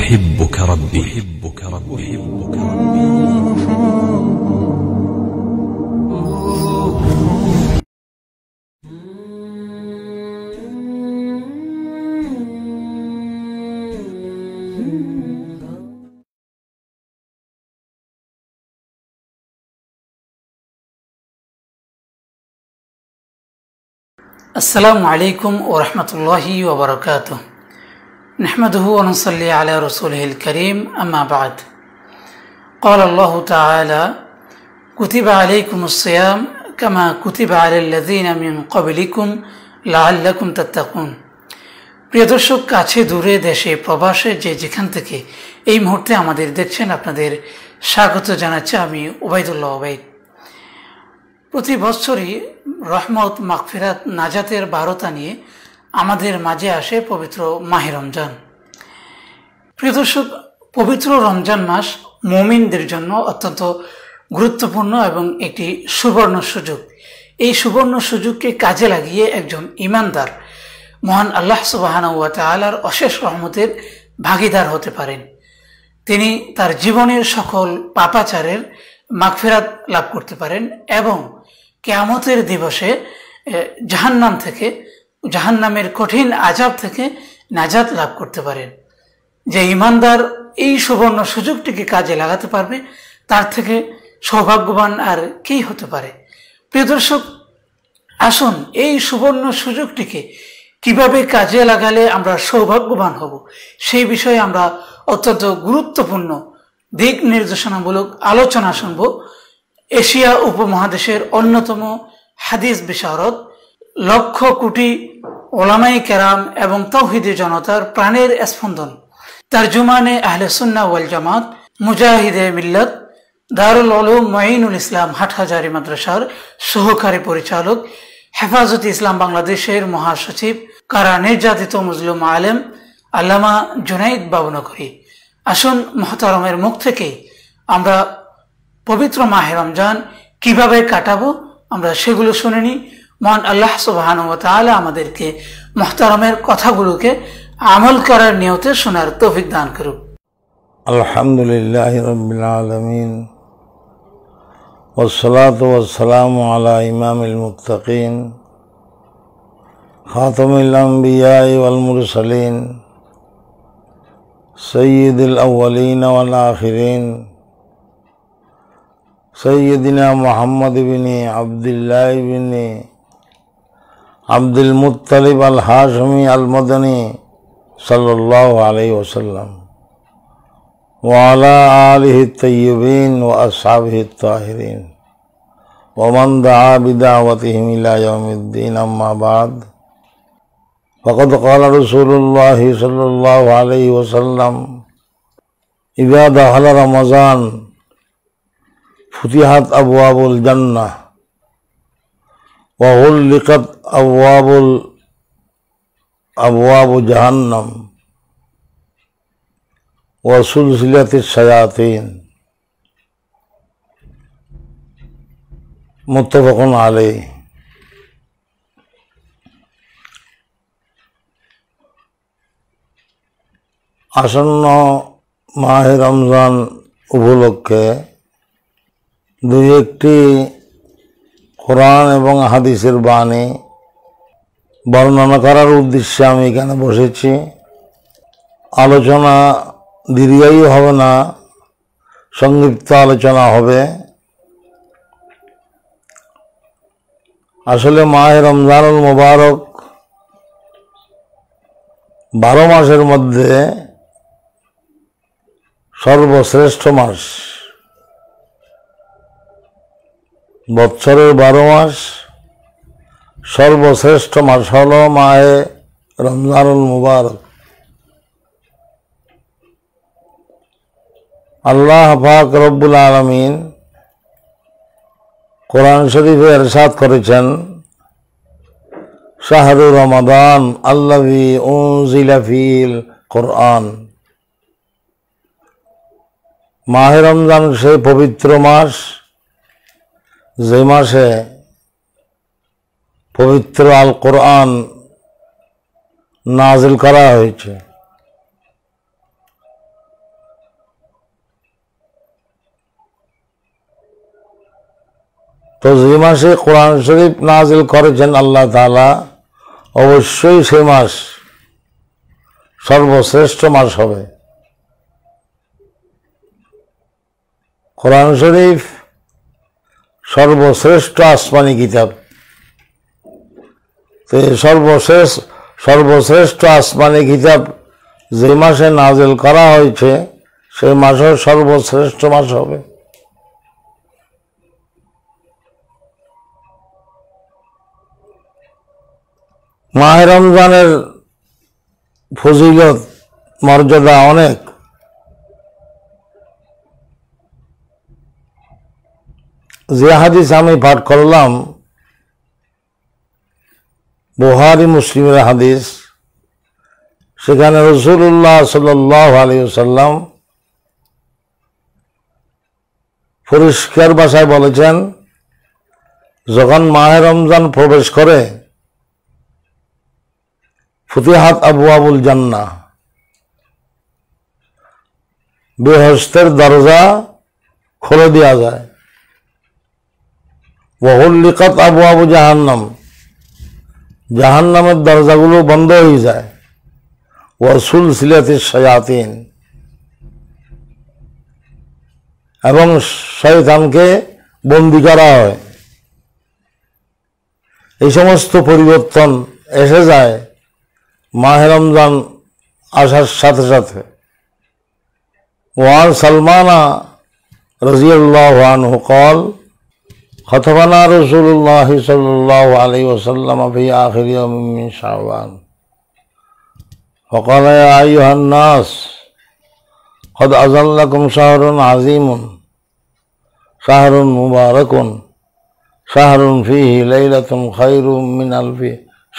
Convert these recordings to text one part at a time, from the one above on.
أحبك ربي أحبك ربي أحبك ربي السلام عليكم ورحمة الله وبركاته نحمده ونصلي على رسوله الكريم أما بعد قال الله تعالى كتب عليكم الصيام كما كتب على الذين من قبلكم لعلكم تتقون প্রিয় দর্শক, কাছে দূরে দেশে প্রবাসে যে যেখান থেকে এই মুহূর্তে আমাদের দেখছেন আপনাদের স্বাগত জানাচ্ছি আমি ওবাইদুল্লাহ ওবাইদ। প্রতি বছরই রহমত, মাগফিরাত, নাজাতের বারতা নিয়ে আমাদের মাঝে আসে পবিত্র মাহে রমজান। প্রিয় দর্শক, পবিত্র রমজান মাস মুমিনদের জন্য অত্যন্ত গুরুত্বপূর্ণ এবং একটি সুবর্ণ সুযোগ। এই সুবর্ণ সুযোগকে কাজে লাগিয়ে একজন ঈমানদার মহান আল্লাহ সুবহানাহু ওয়া তাআলার অশেষ রহমতের ভাগীদার হতে পারেন। তিনি তার জীবনের সকল পাপাচারের মাগফিরাত লাভ করতে পারেন এবং কিয়ামতের দিবসে জাহান্নাম থেকে, জাহান্নামের কঠিন আযাব থেকে নাজাত লাভ করতে পারেন। যে ঈমানদার এই সুবর্ণ সুযোগটিকে কাজে লাগাতে পারবে তার থেকে সৌভাগ্যবান আর কেই হতে পারে। প্রিয় দর্শক, আসুন এই সুবর্ণ সুযোগটিকে কিভাবে কাজে লাগালে আমরা সৌভাগ্যবান হব সেই বিষয়ে আমরা অত্যন্ত গুরুত্বপূর্ণ দিক নির্দেশনামূলক আলোচনা শুনব এশিয়া উপমহাদেশের অন্যতম হাদিস বিশারদ, লক্ষ কোটি ওলামায়ে কেরাম এবং তাওহীদি জনতার প্রাণের স্পন্দন, তারজুমানে আহলে সুন্নাহ ওয়াল জামাত, মুজাহিদে মিল্লাত, দারুল উলুম মুঈনুল ইসলাম হাটহাজারী মাদ্রাসার সহকারী পরিচালক, হেফাজতে ইসলাম বাংলাদেশের মহাসচিব, কারা নির্যাতিত মুসলিম আলেম আল্লামা জুনাইদ বাবুনগরী। আসুন মুহতারামের মুখ থেকেই আমরা পবিত্র মাহে রমজান কিভাবে কাটাবো আমরা সেগুলো শুনে নিই। মহান আল্লাহ সুবহানাহু ওয়া তাআলা আমাদেরকে মুহতারামের কথাগুলোকে আমল করার নিয়তে শোনার তৌফিক দান করুক। আলহামদুলিল্লাহি রাব্বিল আলামিন ওয়াসসালাতু ওয়াসসালামু আলা ইমামিল মুত্তাকিন খাতামিল আমবিয়া ওয়াল মুরসালিন সাইয়্যিদুল আউওয়ালিন ওয়াল আখিরিন সৈয়দিনা মুহাম্মদ ইবনে আবদুল্লাহ ইবনে আব্দুল মুত্তালিব আল হাশমি আল মদনী সাল্লাল্লাহু আলাইহি ওয়াসাল্লাম ওয়া আলা আলিহি তাইয়্যিবিন ওয়া আসহাবিহি তাহিরিন ওয়া মান দাআ বিদাওয়াতিহিম ইলা ইয়াউমিদ্দিন, আম্মা বা'দ। ফাকাদ ক্বালা রাসূলুল্লাহ সাল্লাল্লাহু আলাইহি ওয়াসাল্লাম ইযা দাখালা রমাযান ফুতিহাত আবওয়াবুল জান্নাহ ওয়া গুল্লিকাত আবওয়াবু জাহান্নাম ওয়া সুলসিলাতিশ শায়াতিন, মুত্তাফাকুন আলাইহি। আসন্ন মাহে রমজান উপলক্ষে দুই একটি কোরআন এবং হাদিসের বাণী বর্ণনা করার উদ্দেশ্যে আমি এখানে বসেছি। আলোচনা দীর্ঘায়ু হবে না, সংক্ষিপ্ত আলোচনা হবে। আসলে মাহে রমজানুল মুবারক 12 মাসের মধ্যে সর্বশ্রেষ্ঠ মাস। বৎসরের 12 মাস সর্বশ্রেষ্ঠ মাস হল মাহে রমজানুল মুবারক। আল্লাহ পাক রব্বুল আলামিন কোরআন শরীফে ইরশাদ করেছেন, শাহরু রমাদান আল্লাযী উনজিলা ফীহিল কুরআন। মাহে রমজান সেই পবিত্র মাস যে মাসে পবিত্র আল কোরআন নাজিল করা হয়েছে। তো যে মাসে কোরআন শরীফ নাজিল করেছেন আল্লাহ তাআলা, অবশ্যই সেই মাস সর্বশ্রেষ্ঠ মাস হবে। কোরআন শরীফ সর্বশ্রেষ্ঠ আসমানি কিতাব। তো সর্বশ্রেষ্ঠ আসমানি কিতাব যে মাসে নাজিল করা হয়েছে সেই মাসও সর্বশ্রেষ্ঠ মাস হবে। মাহে রমজানের ফজিলত মর্যাদা অনেক। যে হাদিস আমি পাঠ করলাম বুখারী মুসলিমের হাদিস, সেখানে রাসূলুল্লাহ সাল্লাল্লাহু আলাইহি ওয়াসাল্লাম পরিষ্কার ভাষায় বলেছেন, যখন মাহে রমজান প্রবেশ করে ফুতিহাত আবওয়াবুল জান্নাহ, বেহেশতের দরজা খুলে দেওয়া যায়। ওয়াহুল্লিকাত আবওয়াবু জাহান্নাম, জাহান্নামের দরজাগুলো বন্ধ হয়ে যায়। ওয়াসুলসিলাতিশ শায়াতিন, এবং শয়তানকে বন্দী করা হয়। এই সমস্ত পরিবর্তন এসে যায় মাহে রমজান আসার সাথে সাথে। ওয়ান সালমানা রাদিয়াল্লাহু আনহু قال خطبنا رسول الله صلى الله عليه وسلم في آخر يوم من شعبان فقال يا أيها الناس قد أذن لكم شهر عظيم شهر مبارك شهر فيه ليلة خير من ألف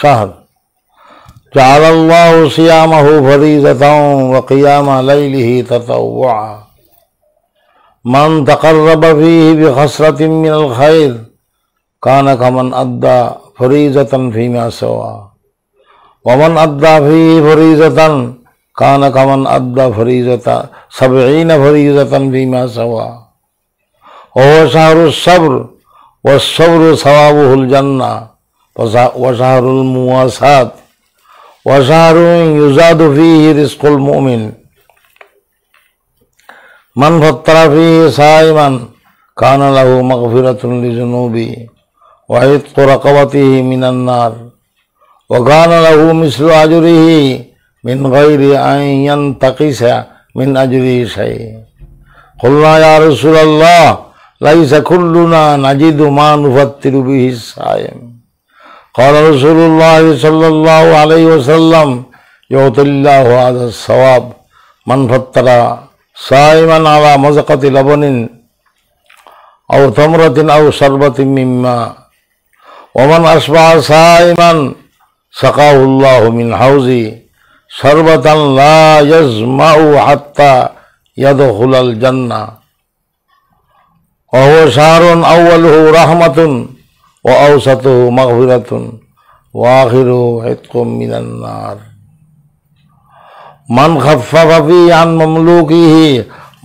شهر جعل الله صيامه فريضة وقيام ليله تطوعا من تقرب فيه بخصلة من الخير كان كمن أدى فريضة فيما سوى ومن أدى فيه فريضة كان كمن أدى فريضة 70 فريضة فيما سوى وهو شهر الصبر والصبر ثوابه الجنة وشهر المواساة وشهر يزاد فيه رزق المؤمن من فطر فيه صائما كان له مغفرة لذنوبه وعتق رقبته من النار وكان له مثل أجره من غير أن ينتقص من أجره شيء قلنا يا رسول الله ليس كلنا نجد ما نفطر به الصائم قال رسول الله صلى الله عليه وسلم يعطي الله هذا الثواب من فطر صائما على مزقة لبن أو تمرة أو شربة من ماء ومن أصبح صائما سقاه الله من حوضه شربة لا يظمأ حتى يدخل الجنة وهو شهر أوله رحمة وأوسطه مغفرة وآخره عتق من النار من خفف فيه عن مملوكه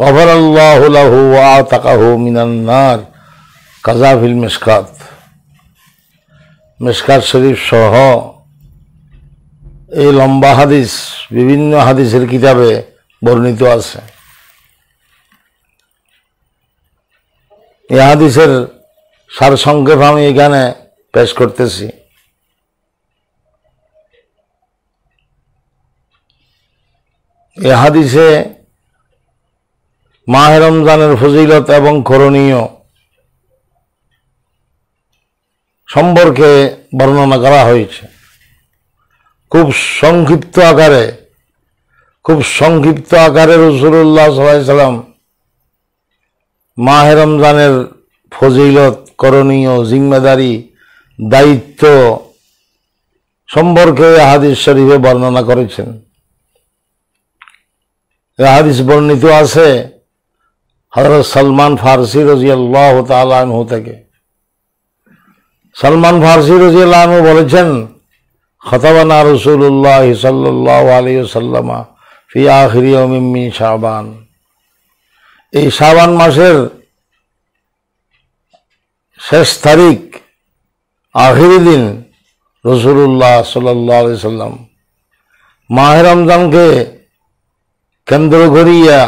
غفر الله له وأعتقه من النار كذا في المشكات মিশকাত শরীফ সহ এই লম্বা হাদিস বিভিন্ন হাদিসের কিতাবে বর্ণিত আছে। এই হাদিসের সারসংক্ষেপ আমি এখানে পেশ করতেছি। এই হাদিসে মাহে রমজানের ফজিলত এবং করণীয় সম্পর্কে বর্ণনা করা হয়েছে খুব সংক্ষিপ্ত আকারে। রাসূলুল্লাহ সাল্লাল্লাহু আলাইহি ওয়াসাল্লাম মাহে রমজানের ফজিলত, করণীয়, জিম্মেদারি, দায়িত্ব সম্পর্কে হাদিস শরীফে বর্ণনা করেছেন। এই হাদিস বর্ণিত আছে হযরত সালমান ফারসি রাদিয়াল্লাহু তাআলা আনহু থেকে। সালমান ফারসি রাদিয়াল্লাহু আনহু বলেছেন, খতাবানা রাসূলুল্লাহ সাল্লাল্লাহু আলাইহি ওয়াসাল্লাম ফি আখির ইয়াউমিন মিন শাবান। এই শাবান মাসের শেষ তারিখ আখিরি দিন রাসূলুল্লাহ সাল্লাল্লাহু আলাইহি সাল্লাম মাহে রমজানকে কেন্দ্র করিয়া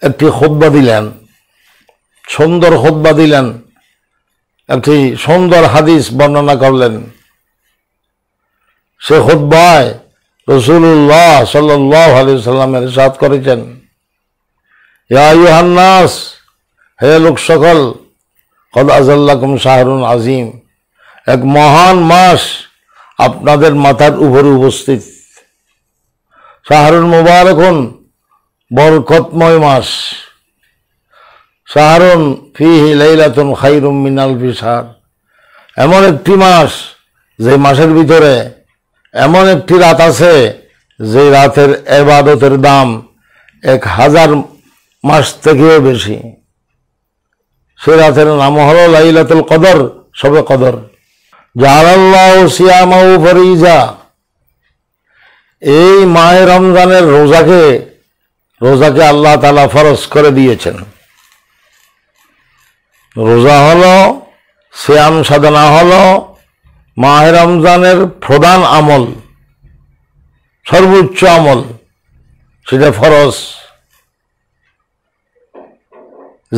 একটি খুতবা দিলেন, সুন্দর খুতবা দিলেন, একটি সুন্দর হাদিস বর্ণনা করলেন। সে খুতবায় রাসূলুল্লাহ সাল্লাল্লাহু আলাইহি সাল্লাম ইরশাদ করেছেন, ইয়া আইয়ুহান নাস, হে লোক সকল, কদ আযাল্লাকুম শাহরুন আযীম, এক মহান মাস আপনাদের মাথার উপরে উপস্থিত। শাহরুন মুবারাকুন, বরকতময় মাস। শাহরুন ফিহি লাইলাতুন খায়রুম মিন আলফি শাহর, এমন একটি মাস যে মাসের ভিতরে এমন একটি রাত আছে যে রাতের ইবাদতের দাম 1000 মাস থেকেও বেশি। সে রাতের নাম হলো লাইলাতুল কদর, শবে কদর। জাআলাল্লাহু সিয়ামাহু ফরিজা, এই মাহে রমজানের রোজাকে আল্লাহ তাআলা ফরজ করে দিয়েছেন। রোজা হলো, সিয়াম সাধনা হলো মাহে রমজানের প্রধান আমল, সর্বোচ্চ আমল, সেটা ফরজ।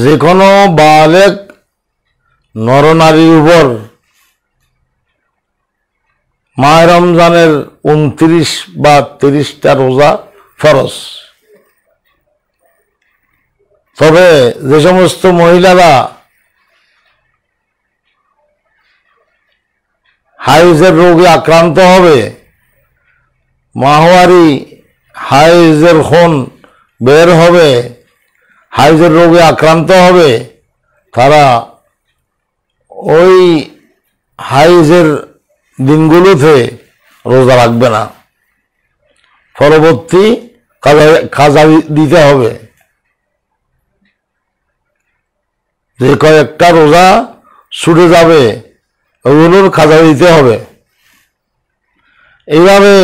যে কোনো বালেগ নরনারীর উপর মাহে রমজানের 29 বা 30টা রোজা ফরজ। তবে যে সমস্ত মহিলারা হাইজের রোগে আক্রান্ত হবে, মাহওয়ারি হাইজের খুন বের হবে, হাইজের রোগে আক্রান্ত হবে, তারা ওই হাইজের দিনগুলোতে রোজা রাখবে না, পরবর্তী কাজা দিতে হবে। যে কয়েকটা রোজা ছুটে যাবে ওগুলোর কাজা দিতে হবে। এইভাবে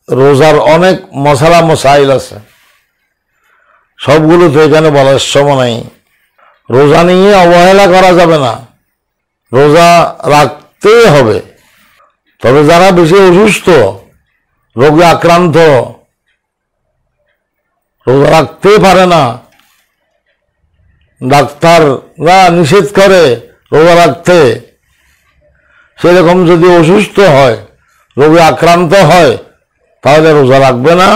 রোজার অনেক মশালা মশাইল আছে, সবগুলো তো এখানে বলার সময় নাই। রোজা নিয়ে অবহেলা করা যাবে না, রোজা রাখতেই হবে। তবে যারা বেশি অসুস্থ, রোগে আক্রান্ত, রোজা রাখতেই পারে না, ডাক্তাররা নিষেধ করে রোজা রাখতে, সেরকম যদি অসুস্থ হয়, রোগে আক্রান্ত হয়, তাহলে রোজা রাখবে না।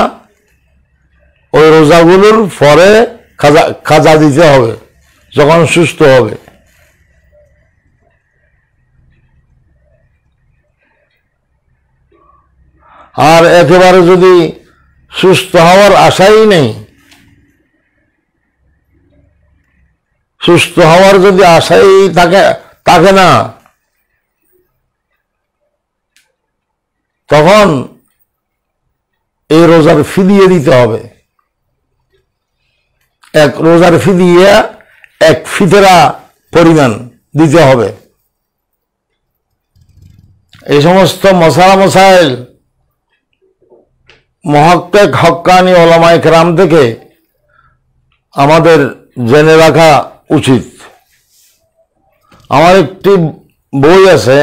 ওই রোজাগুলোর পরে কাজা দিতে হবে যখন সুস্থ হবে। আর একেবারে যদি সুস্থ হওয়ার আশাই নেই, সুস্থ হওয়ার যদি আশাই থাকে না, তখন এই রোজার ফিদিয়ে দিতে হবে। এক রোজার ফিদিয়ে 1 ফিতরা পরিমাণ দিতে হবে। এই সমস্ত মশালা মশাইল মুহাক্কিক হক্কানি উলামায়ে কেরাম থেকে আমাদের জেনে রাখা উচিত। আমার একটি বই আছে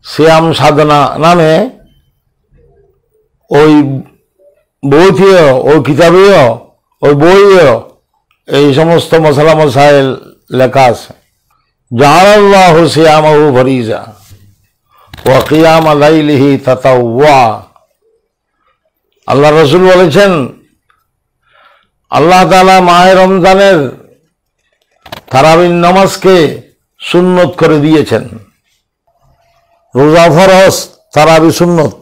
সিয়াম সাধনা নামে, ওই বইতেও, ওই কিতাবেও, ওই বইয়েও এই সমস্ত মশালা মশাইল লেখা আছে। জাআলাল্লাহু সিয়ামাহু ফরিজা ওয়া কিয়ামা লাইলিহি তাতাওয়া। আল্লাহ রাসূল বলেছেন, আল্লাহ তাআলা মাহে রমজানের তারাবির নামাজকে সুন্নত করে দিয়েছেন। রোজা ফরজ, তারাবি সুন্নত।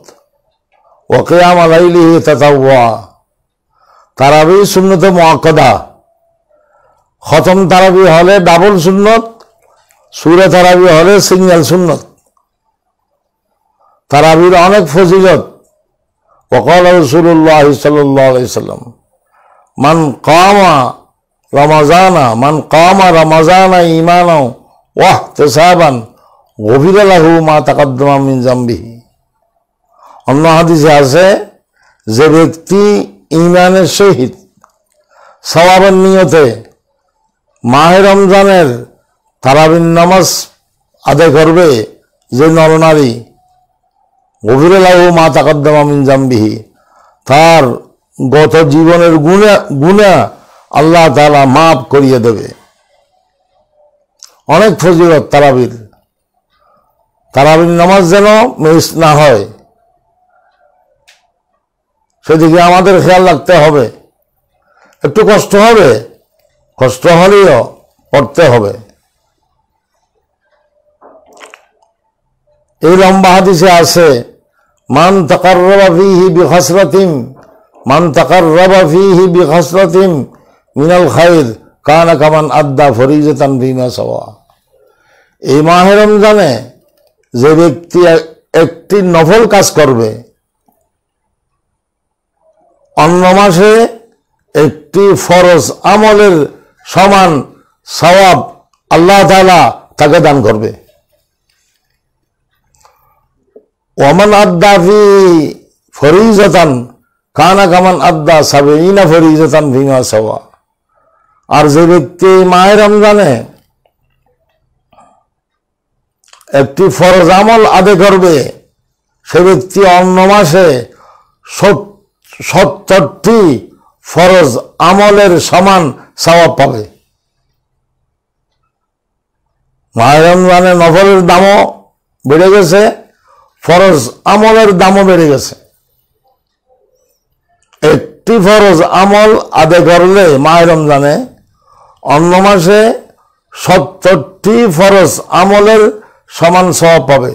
ওয়া কিয়ামা লাইলিহি তাতাওয়া, তারাবি সুন্নতে মুআক্কাদা। খতম তারাবি হলে ডাবল সুন্নত, সূরা তারাবি হলে সিঙ্গেল সুন্নত। তারাবির অনেক ফজিলত। وقال رسول الله صلى الله عليه وسلم من قام رمضان إيمانا واحتسابا غفر له ما تقدم من ذنبه। অন্য হাদিসে আছে, যে ব্যক্তি ঈমানের সহিত সওয়াবের নিয়তে মাহে রমজানের তারাবির নামাজ আদায় করবে যে নরনারী, গফিরা লাহু মা তাকাদ্দামা মিন জামবিহি, তার গত জীবনের গুনাহ আল্লাহ তাআলা মাফ করিয়ে দেবে। অনেক ফজিলত তারাবির। তারাবির নামাজ যেন মিস না হয়, সেদিকে আমাদের খেয়াল রাখতে হবে। একটু কষ্ট হবে, কষ্ট হলেও পড়তে হবে। এই লম্বা হাদিসে আছে, মান তাকাররাবা ফীহি বিখাসরাতিন মিনাল খায়র কানা কামান আদ্দা ফরিজাতান ফীমা সাওয়া। এই মাহে রমজানে যে ব্যক্তি একটি নফল কাজ করবে, অন্য মাসে একটি ফরজ আমলের সমান সওয়াব আল্লাহ তাআলা তাকে দান করবে। ওমান আদ্দা ফি ফরিজাতান কানা কামান আদ্দা সাবিনা ফরিজাতান ফীমা সাওয়া। আর যে ব্যক্তি মাহে রমজানে একটি ফরজ আমল আদায় করবে, সে ব্যক্তি অন্য মাসে 70টি ফরজ আমলের সমান সওয়াব পাবে। মাহে রমজানে নফলের দামও বেড়ে গেছে, ফরজ আমলের দামও বেড়ে গেছে। একটি ফরজ আমল আদায় করলে মাহে রমজানে অন্য মাসে 70টি ফরজ আমলের সমান সওয়াব পাবে।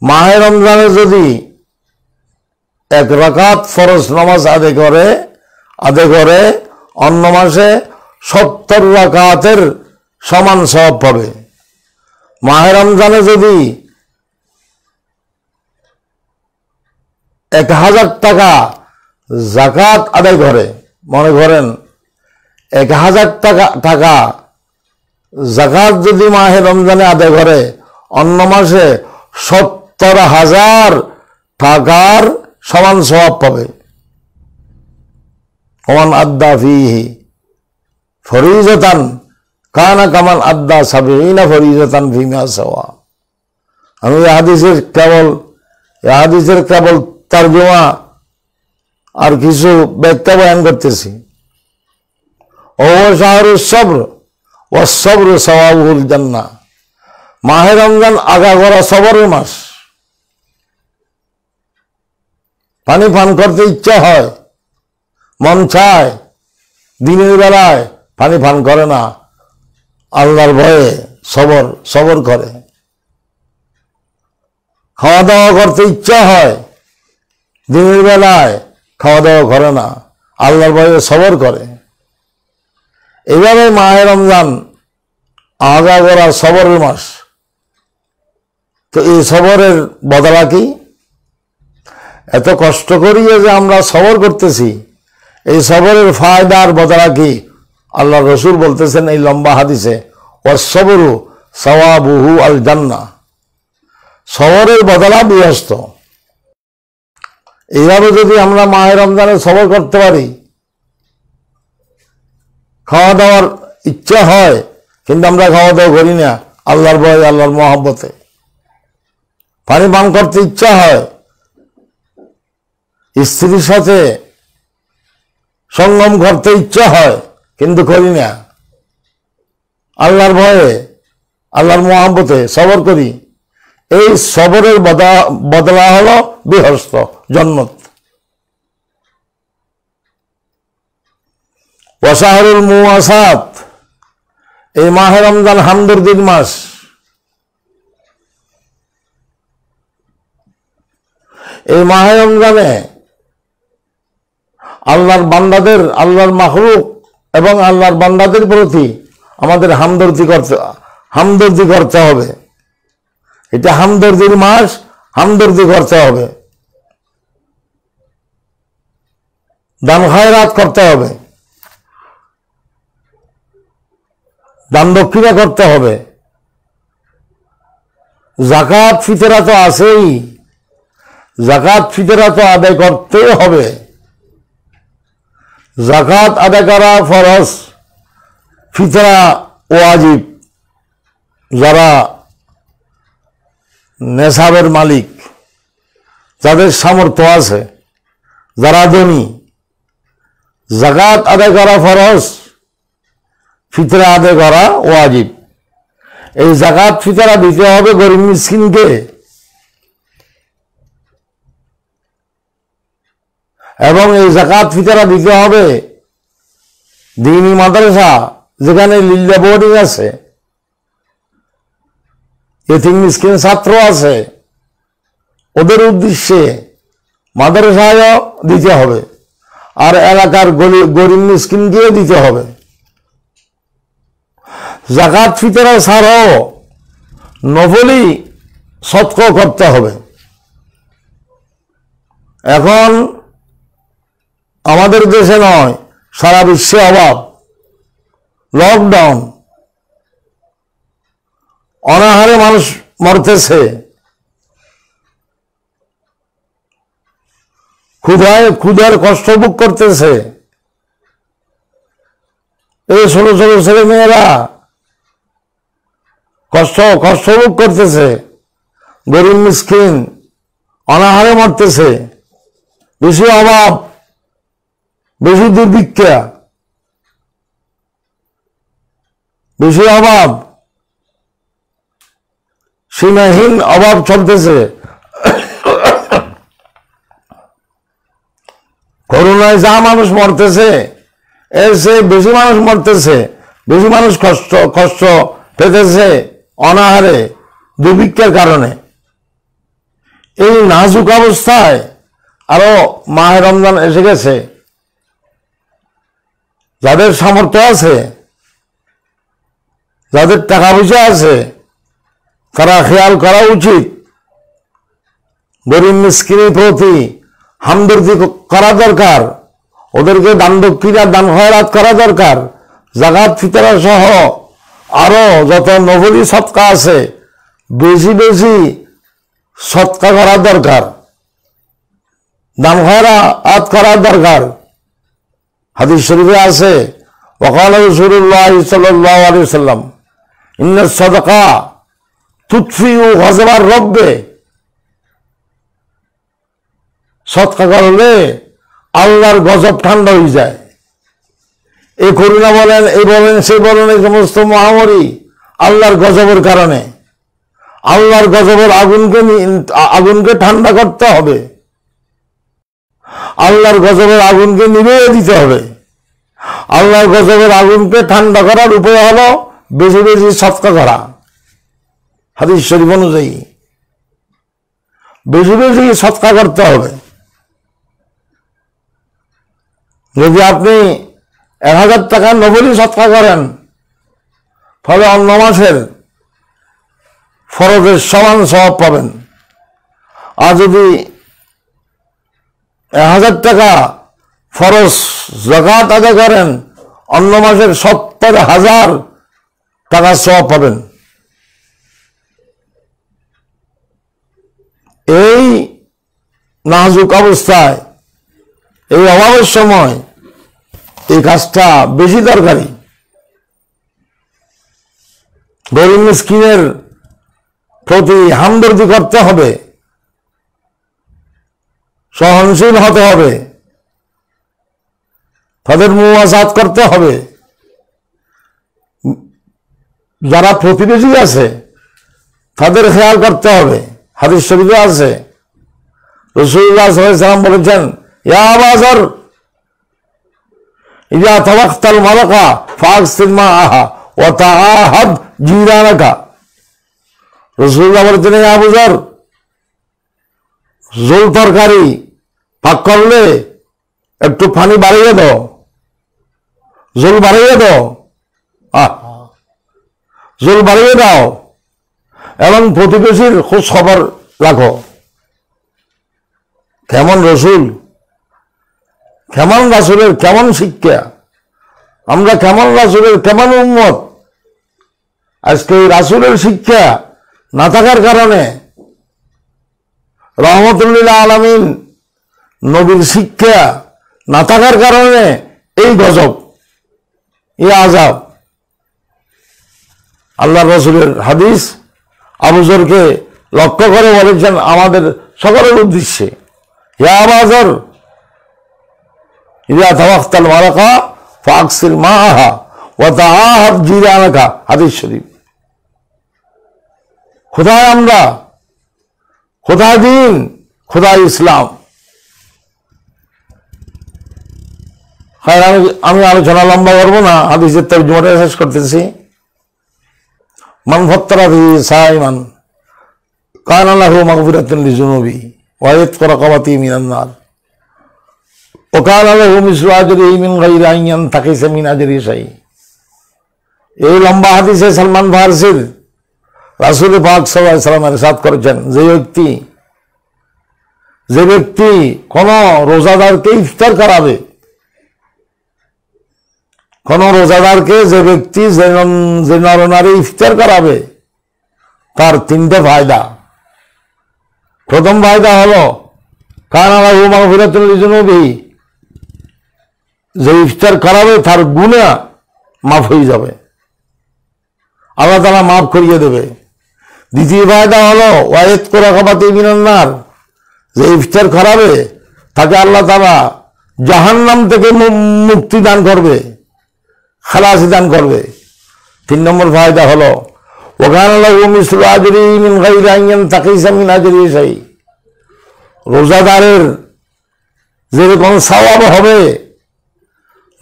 মাহে রমজানে যদি 1 রাকাত ফরজ নামাজ আদায় করে অন্য মাসে 70 রাকাতের সমান সওয়াব পাবে। মাহে রমজানে যদি 1000 টাকা যাকাত আদায় করে, মনে করেন 1000 টাকা যাকাত যদি মাহে রমজানে আদায় করে, অন্য মাসে 70,000 টাকার সমান সওয়াব পাবে। ওমান আদ্দা ফীহি ফরিজাতান কানা কামান আদ্দা সাবিনা ফরিজাতান ফীমা সাওয়া। আমি এই হাদিসের কেবল তরজমা আর কিছু ব্যাখ্যা বয়ান করতেছি। ও শাহরুস সবর ওয়াস সবর সাওয়াবুল জান্নাহ। মাহে রমজান আগাগোড়া সবরের মাস। পানি পান করতে ইচ্ছা হয়, মন চায়, দিনের বেলায় পানি পান করে না, আল্লাহর ভয়ে সবর করে। খাওয়া দাওয়া করতে ইচ্ছা হয়, দিনের বেলায় খাওয়া দাওয়া করে না, আল্লাহর ভয়ে সবর করে। এভাবে মাহে রমজান আগাগোড়া সবরের মাস। তো এই সবরের বদলা কি? এত কষ্ট করিয়ে যে আমরা সবর করতেছি, এই সবরের ফায়দার বদলা কি? আল্লাহ রসুল বলতেছেন এই লম্বা হাদিসে, ওয়াসসবরু সাওয়াবুহু আল জান্নাহ। সবরের বদলা বিহস্ত। এইভাবে যদি আমরা মাহে রমজানে সবর করতে পারি, খাওয়া দাওয়ার ইচ্ছা হয় কিন্তু আমরা খাওয়া দাওয়া করি না আল্লাহর ভয়, আল্লাহর মহব্বতে। পানি পান করতে ইচ্ছা হয়, স্ত্রীর সাথে সঙ্গম করতে ইচ্ছা হয় কিন্তু করি না, আল্লাহর ভয়ে, আল্লাহর মহব্বতে সবর করি। এই সবরের বদলা হলো বিহস্ত, জন্নত। ওয়াশাহরুল মুওয়াসাত, এই মাহে রমজান হামদর্দির মাস। এই মাহে রমজানে আল্লাহর বান্দাদের, আল্লাহর মাখলুক এবং আল্লাহর বান্দাদের প্রতি আমাদের হামদর্দি করতে হবে। এটা হামদর্দির মাস, হামদর্দি করতে হবে। দান খায়রাত করতে হবে, দান দক্ষিণা করতে হবে। যাকাত ফিতরা তো আছেই, যাকাত ফিতরা তো আদায় করতেই হবে। যাকাত আদায় করা ফরজ, ফিতরা ওয়াজিব। যারা নেশাবের মালিক, যাদের সামর্থ্য আছে, যারা ধনী, যাকাত আদায় করা ফরজ, ফিতরা আদায় করা ওয়াজিব। এই যাকাত ফিতরা দিতে হবে গরিব মিসকিনকে, এবং এই যাকাত ফিতরা দিতে হবে দ্বীনি মাদ্রাসা যেখানে লিল্লা বোর্ডিং আছে, এতিম মিসকিন ছাত্র আছে, ওদের উদ্দেশ্যে মাদ্রাসায়ও দিতে হবে, আর এলাকার গরিব মিসকিনকেও দিতে হবে। যাকাত ফিতরা ছাড়াও নফলি সদকা করতে হবে। এখন আমাদের দেশে নয়, সারা বিশ্বে অভাব, লকডাউন, অনাহারে মানুষ মরতেছে, ক্ষুধার কষ্ট ভোগ করতেছে। এই ছোট ছোট ছেলে মেয়েরা কষ্ট ভোগ করতেছে, গরিব মিসকিন অনাহারে মরতেছে, বেশি অভাব, বেশি দুর্ভিক্ষা, বেশি অভাব, সীমাহীন অভাব চলতেছে। করোনায় যা মানুষ মরতেছে এর চেয়ে বেশি মানুষ মরতেছে, বেশি মানুষ কষ্ট পেতেছে অনাহারে, দুর্ভিক্ষের কারণে। এই নাজুক অবস্থায় আরো মাহে রমজান এসে গেছে। যাদের সামর্থ্য আছে, যাদের টাকা পয়সা আছে, তারা খেয়াল করা উচিত, গরিব মিসকিনের প্রতি হামদর্দি করা দরকার, ওদেরকে দান দক্ষিণা দান খয়রাত করা দরকার। যাকাত ফিতরা সহ আরো যত নফলি সদকা আছে বেশি বেশি সদকা করা দরকার, দান খয়রাত করা দরকার। হাদিস শরীফে আছে, ওয়াকাল রাসূলুল্লাহ সাল্লাল্লাহু আলাইহি ওয়াসাল্লাম ইন্নাস সাদাকা তুতফিউ গযবার রব্বে। সদকা করলে আল্লাহর গজব ঠান্ডা হয়ে যায়। এই করোনা বলেন, এই বলেন, সে বলেন, এই সমস্ত মহামারী আল্লাহর গজবের কারণে। আল্লাহর গজবের আগুনকে ঠান্ডা করতে হবে, আল্লাহর গজবের আগুনকে নিভিয়ে দিতে হবে। আল্লাহর গজবের আগুনকে ঠান্ডা করার উপায় হলো বেশি বেশি সদকা করা। হাদিস শরীফ অনুযায়ী বেশি বেশি সদকা করতে হবে। যদি আপনি 1000 টাকা নফলি সদকা করেন, ফলে অন্য মাসের ফরজের সমান সওয়াব পাবেন। আর যদি 1000 টাকা ফরজ যাকাত আদায় করেন, অন্য মাসের 70,000 টাকা সওয়াব পাবেন। এই নাজুক অবস্থায়, এই অভাবের সময় এই কাজটা বেশি দরকারি। গরিব মিসকিনের প্রতি হামদর্দি করতে হবে, সহনশীল হতে হবে, তাদের মুওয়াজাত করতে হবে। যারা প্রতিবেশী আছে তাদের খেয়াল করতে হবে। হাদিস শরীফে আছে, রাসূলুল্লাহ সাল্লাল্লাহু আলাইহি ওয়াসাল্লাম বলেছেন, ইয়া আবা যর ইযা তাওয়াক্তাল মালাকা ফাগসিল মাআহা ওয়া তাআহাদ জিরানাকা। রাসূলুল্লাহ বলেছেন, ইয়া আবু যর, ঝোল তরকারি পাক করলে একটু পানি বাড়িয়ে দাও, ঝোল বাড়িয়ে দাও, ঝোল বাড়িয়ে দাও, এবং প্রতিবেশীর খোঁজ খবর রাখো। কেমন রসুল, কেমন রাসূলের কেমন শিক্ষা, আমরা কেমন রাসূলের কেমন উম্মত। আজকে এই রাসূলের শিক্ষা না থাকার কারণে, রহমতুল্লিল আলামিন নবীর শিক্ষা না থাকার কারণে এই গজব, এই আযাব। আল্লাহ রসুলের হাদিস আবু যরকে লক্ষ্য করে বলেছেন আমাদের সকলের উদ্দেশ্যে, ইয়া আবু যর ইযা তাওয়াক্তাল মারাকা ফাকসির মাআহা ওয়া তাআহাব জিরানাকা, হাদিস শরীফ। খোদায় আমরা, খোদায় দিন, খোদায় ইসলাম। হ্যাঁ, আমি আলোচনা লম্বা করবো না, হাদিসের তর্জমাটা শেষ করতেছি। মান ফাত্তারা ফি সাইমান কানা লাহু মাগফিরাতুন লিযুনুবি ওয়া ইতকু রাকাবাতিহি মিনান নার ওয়া কানা লাহু মিসলু আজরিহি মিন গায়রি আন ইয়ানতাকিসা মিন আজরিহি শাই। এই লম্বা হাদিসে সালমান ফারসির রাসূল পাক সাল্লাল্লাহু আলাইহি ওয়াসাল্লাম ইরশাদ করেছেন, যে ব্যক্তি কোন রোজাদারকে ইফতার করাবে, কোন রোজাদারকে যে ব্যক্তি যে নরনারী ইফতার করাবে, তার তিনটে ফায়দা। প্রথম ফায়দা হলো কানা লাহু মাগফিরাতুন লিযুনুবি, যে ইফতার করাবে তার গুনাহ মাফ হয়ে যাবে, আল্লাহ তাআলা মাফ করিয়ে দেবে। দ্বিতীয় ফায়দা হলো ওয়া ইতকু রাকাবাতিহি মিনান নার, যে ইফতার করাবে তাকে আল্লাহ তাআলা জাহান্নাম থেকে মুক্তি দান করবে, খালাসি দান করবে। তিন নম্বর ফায়দা হলো ওয়া কানা লাহু মিসলু আজরিহি মিন গায়রি আন ইয়ানতাকিসা মিন আজরিহি শাই, রোজাদারের যেরকম সওয়াব হবে,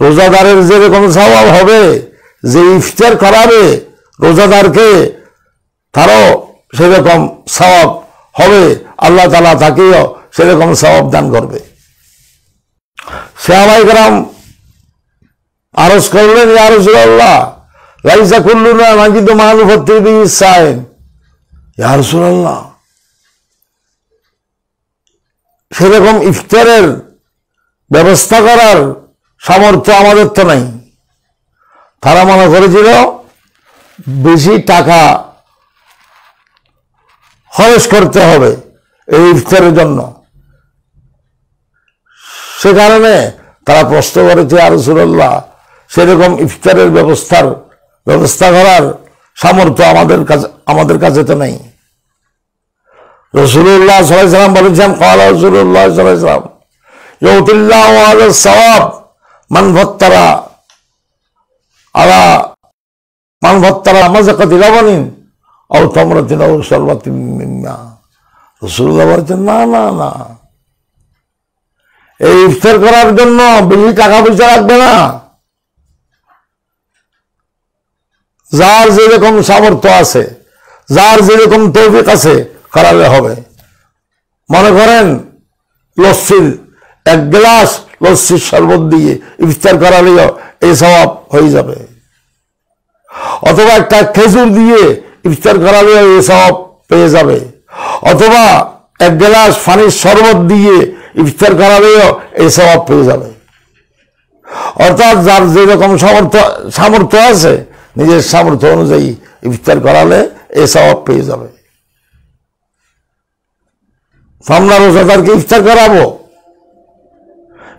রোজাদারের যেরকম সওয়াব হবে, যে ইফতার করাবে রোজাদারকে তারও সেরকম সওয়াব হবে, আল্লাহ তাআলা তাকেও সেরকম সওয়াব দান করবে। সাহাবায়ে কেরাম আরজ করলেন, ইয়া রাসূলুল্লাহ লাইসা কুল্লুনা নাজিদু মা নুফাত্তিরু বিহি সাইম। ইয়া রাসূলুল্লাহ, সেরকম ইফতারের ব্যবস্থা করার সামর্থ্য আমাদের তো নাই। তারা মনে করেছিল বেশি টাকা খরচ করতে হবে এই ইফতারের জন্য। সে কারণে তারা প্রশ্ন করেছে, ইয়া রাসূলুল্লাহ সেরকম ইফতারের ব্যবস্থা করার সামর্থ্য আমাদের কাছে তো নেই। রাসূলুল্লাহ সাল্লাল্লাহু আলাইহি ওয়াসাল্লাম বলেছেন, ক্বালা রাসূলুল্লাহ সাল্লাল্লাহু আলাইহি ওয়াসাল্লাম ইউতিল্লাহু আলাস সাওয়াব মান ফাত্তারা মাযাকাতি লাবানিন আও তামরাতিন আও শারবাতিন মিন মা। রাসূলুল্লাহ বলেছেন, না না না, এই ইফতার করার জন্য বেশি টাকা পয়সা লাগবে না, যার যেরকম সামর্থ্য আছে, যার যেরকম তৌফিক আছে করালে হবে। মনে করেন লস্যির এক গ্লাস লস্যির শরবত দিয়ে ইফতার করালেও এই সওয়াব হয়ে যাবে, অথবা একটা খেজুর দিয়ে ইফতার করালেও এই সওয়াব পেয়ে যাবে, অথবা এক গ্লাস পানির শরবত দিয়ে ইফতার করালেও এই সওয়াব পেয়ে যাবে। অর্থাৎ যার যেরকম সামর্থ্য আছে নিজের সামর্থ্য অনুযায়ী ইফতার করালে এই সওয়াব পেয়ে যাবে। আমরা রোজাদারকে ইফতার করাবো,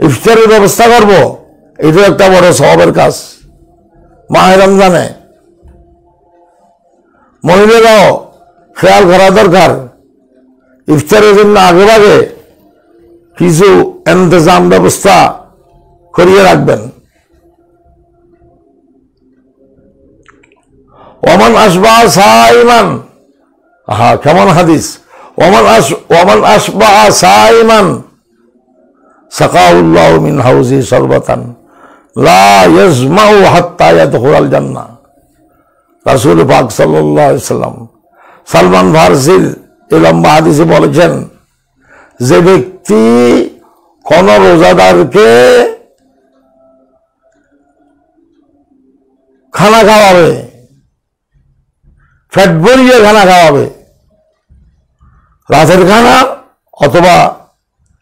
ইফতারের ব্যবস্থা করব, এটা একটা বড় সওয়াবের কাজ। মাহে রমজানে মহিলারাও খেয়াল করা দরকার, ইফতারের জন্য আগে ভাগে কিছু ইন্তজাম ব্যবস্থা করিয়ে রাখবেন। ওমান আসবাহ সাইমান, কেমন হাদিস, ওমান আসবাহ সাইমান সাকাউল্লাহু মিন হাউজি শারবাতান লা ইয়াজমাউ হাত্তা ইয়াদখুলাল জান্নাহ। রাসূল পাক সাল্লাল্লাহু আলাইহি ওয়াসাল্লাম সালমান ফারসির এই লম্বা হাদিসে বলেছেন, যে ব্যক্তি কোন রোজাদারকে খানা খাওয়াবে, পেট ভরিয়ে খানা খাওয়াবে, রাতের খানা অথবা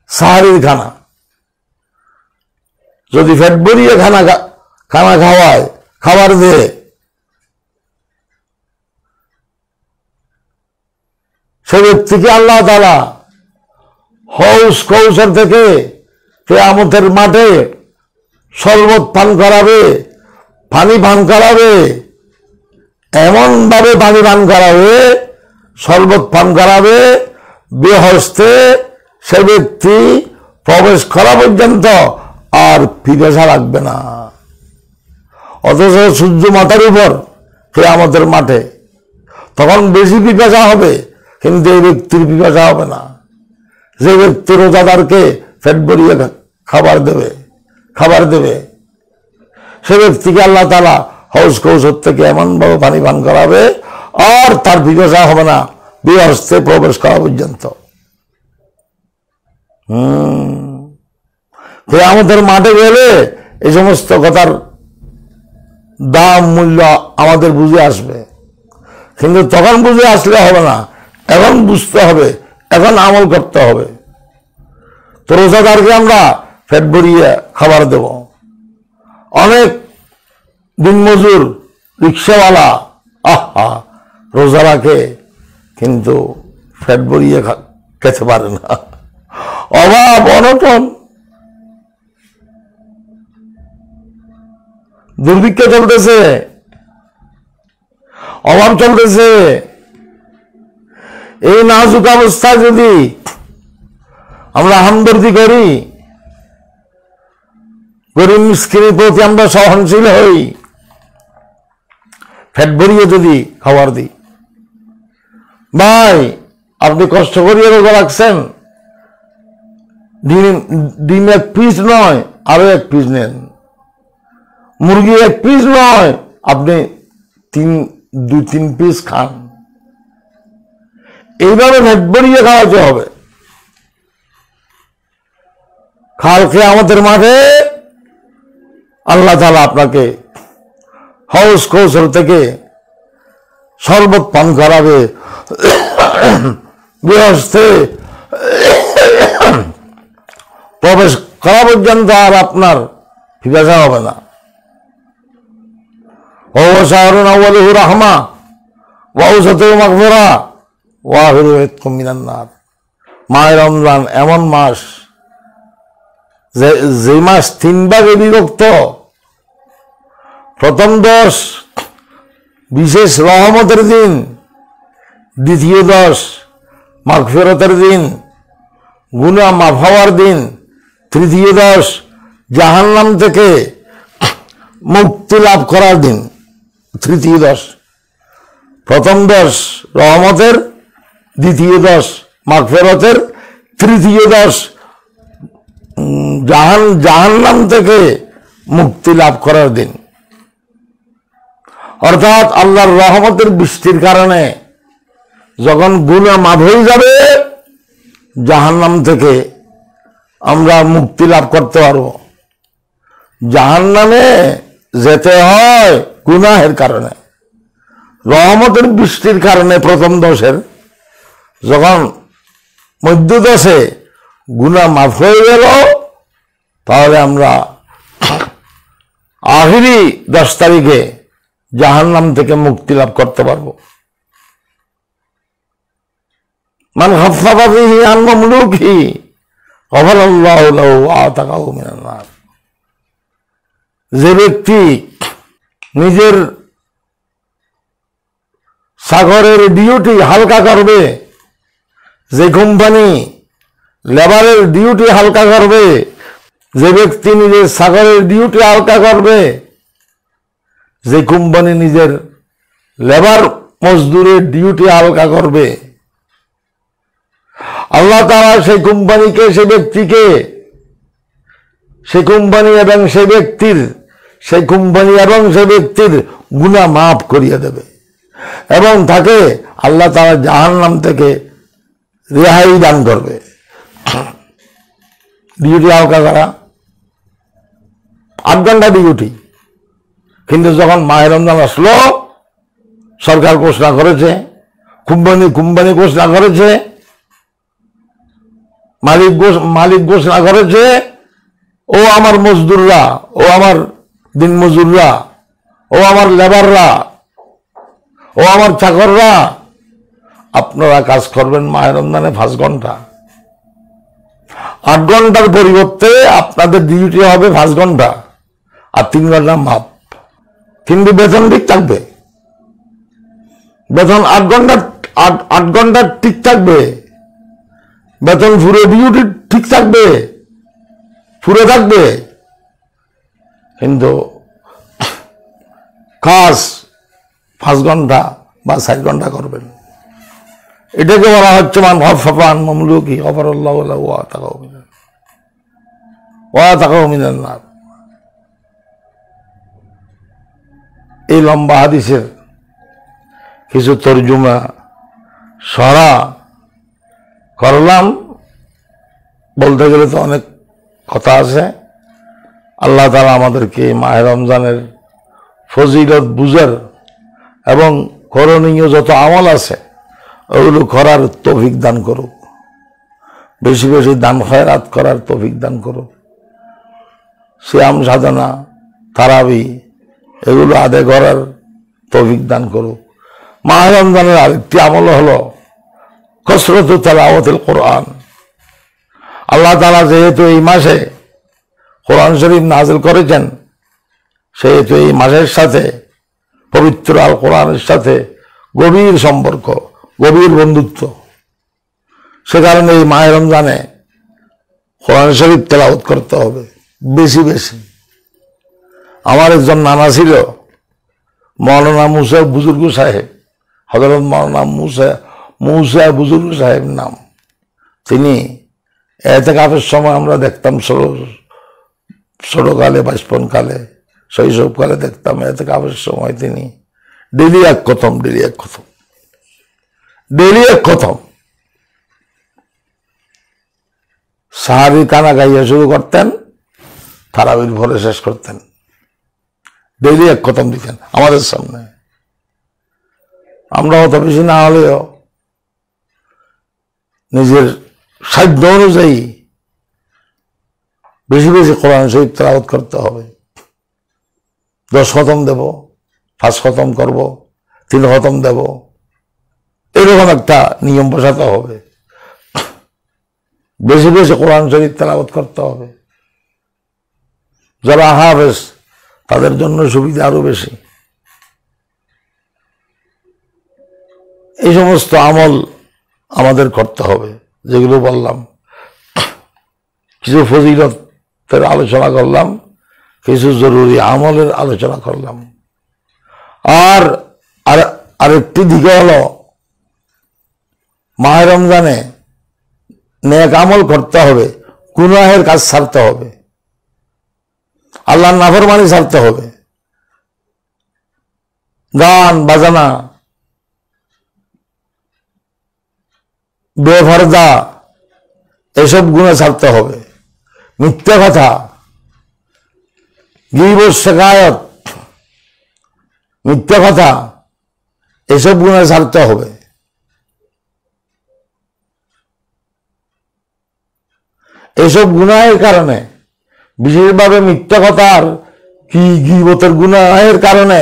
সাহারির খানা, যদি পেট ভরিয়ে খানা খাওয়ায়, খাবার দেয়, সে ব্যক্তিকে আল্লাহ তাআলা হৌস কৌসর থেকে কিয়ামতের মাঠে শরবত পান করাবে, পানি পান করাবে, এমন ভাবে পানি পান করাবে, শরবত পান করাবে, বেহস্তে সে ব্যক্তি প্রবেশ করা পর্যন্ত আর পিপাসা লাগবে না। অথচ সূর্য মাথার উপর কিয়ামতের মাঠে তখন বেশি পিপাসা হবে, কিন্তু এই ব্যক্তির পিপাসা হবে না। যে ব্যক্তি রোজাদারকে পেট ভরিয়ে খাবার দেবে সে ব্যক্তিকে আল্লাহ তাআলা হৌজ কৌশল থেকে এমন ভাবে পানি পান করাবে আর তার পিপাসা হবে না বেহস্তে প্রবেশ করা পর্যন্ত। কিয়ামতের মাঠে গেলে এই সমস্ত কথার দাম মূল্য আমাদের বুঝে আসবে, কিন্তু তখন বুঝে আসলে হবে না, এখন বুঝতে হবে, এখন আমল করতে হবে। তো রোজাদারকে আমরা পেট ভরিয়ে খাবার দেব। অনেক দিনমজুর রিক্সাওয়ালা রোজা রাখে কিন্তু পেট ভরিয়ে খেতে পারে না, অভাব অনটন, দুর্ভিক্ষ চলতেছে, অভাব চলতেছে। এই নাজুক অবস্থায় যদি আমরা হামদর্দি করি, গরিব মিসকিনের প্রতি আমরা সহনশীল হই, পেট ভরিয়ে যদি খাবার দিই, ভাই আপনি কষ্ট করিয়ে রোজা রাখছেন, ডিম এক পিস নয় আরো এক পিস নেন, মুরগি এক পিস নয় আপনি 2-3 পিস খান, এইভাবে পেট ভরিয়ে খাওয়াতে হবে। কালকে আমাদের মাঠে আল্লাহ তাআলা আপনাকে হৌজ কৌশল থেকে শরবত পান করাবে, গৃহস্থে প্রবেশ করা পর্যন্ত আর আপনার পিপাসা হবে না। ও শাহরুন আউয়ালুহু রাহমা ওয়া আওসাতুহু মাগফিরা ওয়া আখিরুহু ইতকুম মিনান নার। মাহে রমজান এমন মাস যে মাস 3 ভাগে বিভক্ত। প্রথম 10 বিশেষ রহমতের দিন, দ্বিতীয় 10 মাগফিরাতের দিন, গুনাহ মাফ হওয়ার দিন, তৃতীয় 10 জাহান্নাম থেকে মুক্তি লাভ করার দিন। তৃতীয় 10, প্রথম 10 রহমতের, দ্বিতীয় 10 মাগফিরাতের, তৃতীয় 10 জাহান্নাম থেকে মুক্তি লাভ করার দিন। অর্থাৎ আল্লাহর রহমতের বৃষ্টির কারণে যখন গুনাহ মাফ হয়ে যাবে, জাহান্নাম থেকে আমরা মুক্তি লাভ করতে পারব। জাহান্নামে যেতে হয় গুনাহের কারণে, রহমতের বৃষ্টির কারণে প্রথম 10-এর, যখন মধ্য 10-এ গুনাহ মাফ হয়ে গেল, তাহলে আমরা আখিরি 10 তারিখে জাহান্নাম থেকে মুক্তি লাভ করতে পারব। মান খাফফাফা ফীহি আন মামলুকিহি গাফারাল্লাহু লাহু ওয়া আতাকাহু মিনান নার। যে ব্যক্তি নিজের সাগরের ডিউটি হালকা করবে, যে কোম্পানি লেবারের ডিউটি হালকা করবে, যে ব্যক্তি নিজের সাগরের ডিউটি হালকা করবে, যে কোম্পানি নিজের লেবার মজদুরের ডিউটি হালকা করবে, আল্লাহ তাআলা সেই কোম্পানিকে, সেই ব্যক্তিকে, সেই কোম্পানি এবং সেই ব্যক্তির গুনাহ মাফ করিয়ে দেবে এবং তাকে আল্লাহ তাআলা জাহান্নাম থেকে রেহাই দান করবে। ডিউটি হালকা করা 8 ঘন্টা ডিউটি, কিন্তু যখন মাহে রমজান আসলো, সরকার ঘোষণা করেছে, কোম্পানি ঘোষণা করেছে, মালিক ঘোষণা করেছে, ও আমার মজদুররা, ও আমার দিন মজুররা, ও আমার লেবাররা, ও আমার চাকররা, আপনারা কাজ করবেন মাহে রমজানে 5 ঘন্টা। 8 ঘন্টার পরিবর্তে আপনাদের ডিউটি হবে 5 ঘন্টা আর 3 ঘন্টা মাপ, কিন্তু বেতন ঠিক থাকবে। বেতন 8 ঘন্টা ঠিক থাকবে, বেতন পুরো ডিউটি ঠিক থাকবে, পুরো থাকবে, কিন্তু কাজ 5 ঘন্টা বা 4 ঘন্টা করবেন। এটাকে বলা হচ্ছে মান হফান মামলুকি গফারাল্লাহু লাহু ওয়া তাকাউ মিনান নার। এই লম্বা হাদিসের কিছু তরজমা সরা করলাম। বলতে গেলে তো অনেক কথা আছে। আল্লাহ তাআলা আমাদেরকে মাহে রমজানের ফজিলত বুঝার এবং করণীয় যত আমল আছে ওগুলো করার তৌফিক দান করুক। বেশি বেশি দান খয়রাত করার তৌফিক দান করুক। সিয়াম সাধনা, তারাবি এগুলো আদায় করার তৌফিক দান করুক। মাহে রমজানের আরেকটি আমল হলো কসরতু তিলাওয়াতুল কোরআন। আল্লাহ তাআলা যেহেতু এই মাসে কোরআন শরীফ নাযিল করেছেন, সেহেতু এই মাসের সাথে পবিত্র আল কোরআনের সাথে গভীর সম্পর্ক, গভীর বন্ধুত্ব। সে কারণে এই মাহে রমজানে কোরআন শরীফ তেলাওয়াত করতে হবে বেশি বেশি। আমার একজন নানা ছিল, মৌলানা মুসা বুজুর্গ সাহেব, হযরত মৌলানা মুসা বুজুর্গ সাহেব নাম। তিনি এতেকাফের সময় আমরা দেখতাম ছোটকালে, বাচপনকালে, শৈশবকালে দেখতাম এতেকাফের সময় তিনি ডেলি এক খতম সাহাবী কানা গাইয়া শুরু করতেন, তারাবির ভোরে শেষ করতেন। ডেলি এক খতম দিতেন আমাদের সামনে। আমরা অত বেশি না হলেও নিজের সাধ্য অনুযায়ী বেশি বেশি কোরআন শরীফ তেলাওয়াত করতে হবে। 10 খতম দেব, 5 খতম করব, 3 খতম দেব, এরকম একটা নিয়ম বসাতে হবে। বেশি বেশি কোরআন শরীফ তেলাওয়াত করতে হবে। যারা হাফেজ তাদের জন্য সুবিধা আরো বেশি। এই সমস্ত আমল আমাদের করতে হবে যেগুলো বললাম। কিছু ফজিলতের আলোচনা করলাম, কিছু জরুরি আমলের আলোচনা করলাম। আর আরেকটি দিকে হলো মাহে রমজানে নেক আমল করতে হবে, গুনাহের কাজ ছাড়তে হবে, আল্লাহর নাফরমানি ছাড়তে হবে। গান বাজানা, বেফরদা এসব গুনাহ ছাড়তে হবে। মিথ্যা কথা, গীবত, শিকায়ত, মিথ্যা কথা এসব গুনাহ ছাড়তে হবে। এসব গুনাহের কারণে, বিশেষভাবে মিথ্যা কথার গীবতের গুনাহের কারণে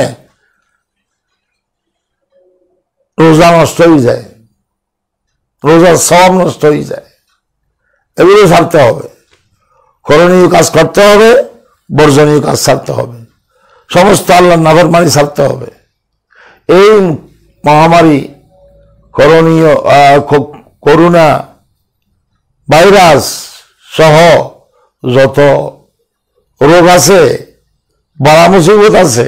রোজা নষ্ট হয়ে যায়, রোজার সওয়াব নষ্ট হয়ে যায়। এগুলো ছাড়তে হবে। করণীয় কাজ করতে হবে, বর্জনীয় কাজ ছাড়তে হবে। সমস্ত আল্লাহর নাফরমানি ছাড়তে হবে। এই মহামারী, করোনা ভাইরাস সহ যত রোগ আছে, বড় মুসিবত আছে,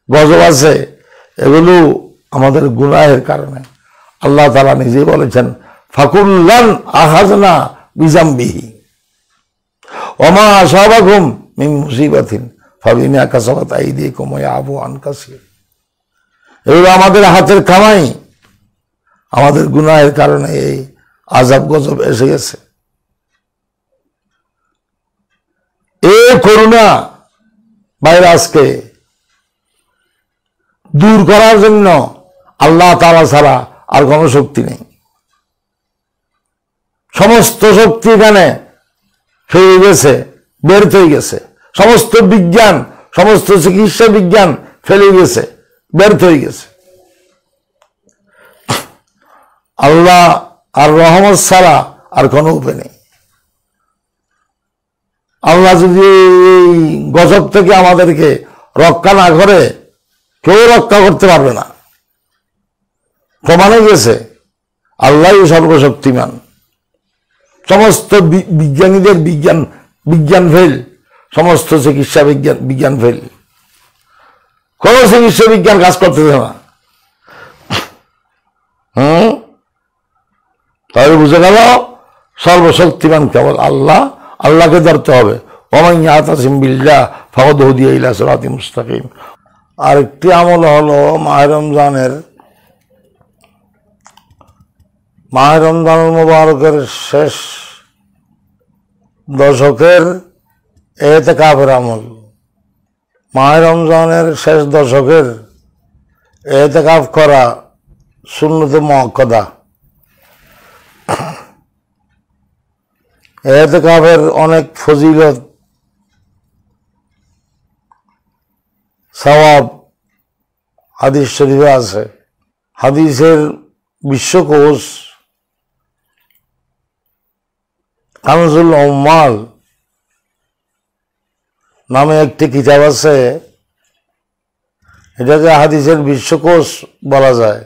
গজব আছে, এগুলো আমাদের গুনাহের কারণে। আল্লাহ তাআলা নিজেই বলেছেন, ফাকুল্লান আখাযনা বিজামবিহি ওয়া মা আসাবাকুম মিন মুসিবাতিন ফাবিমা কাসাবাত আইদিকুম ওয়া ইয়াফু আন কাসীর। এগুলো আমাদের হাতের কামাই। আমাদের গুনাহের কারণে এই আযাব গজব এসে গেছে। এই করোনা ভাইরাসকে দূর করার জন্য আল্লাহ তাআলা ছাড়া আর কোনো শক্তি নেই। সমস্ত শক্তি এখানে ফেলে গেছে, বের হয়ে গেছে। সমস্ত বিজ্ঞান, সমস্ত চিকিৎসা বিজ্ঞান ফেলে গেছে, বের হয়ে গেছে। আল্লাহ আর রহমত ছাড়া আর কোনো উপায় নেই। আল্লাহ যদি এই গজব থেকে আমাদেরকে রক্ষা না করে, কেউ রক্ষা করতে পারবে না। প্রমাণ হয়ে গেছে আল্লাহই সর্বশক্তিমান। সমস্ত বিজ্ঞানীদের বিজ্ঞান ফেল, সমস্ত চিকিৎসা বিজ্ঞান ফেল, কোন চিকিৎসা বিজ্ঞান কাজ করতেছে না। তাহলে বুঝে গেল সর্বশক্তিমান কেবল আল্লাহ, আল্লাহকে ধরতে হবে। ওমান ইয়াতাসিম বিল্লাহ ফাকাদ হুদিয়া ইলা সিরাতিম মুস্তাকিম। আরেকটি আমল হলো মাহে রমজানুল মুবারকের শেষ দশকের ইতিকাফের আমল। মাহে রমজানের শেষ দশকের ইতিকাফ করা সুন্নতে মুআক্কাদা। ইতিকাফের অনেক ফজিলত সওয়াব হাদিস শরীফে আছে। হাদিসের বিশ্বকোষ কানজুল উম্মাল নামে একটি কিতাব আছে, এটাকে হাদিসের বিশ্বকোষ বলা যায়।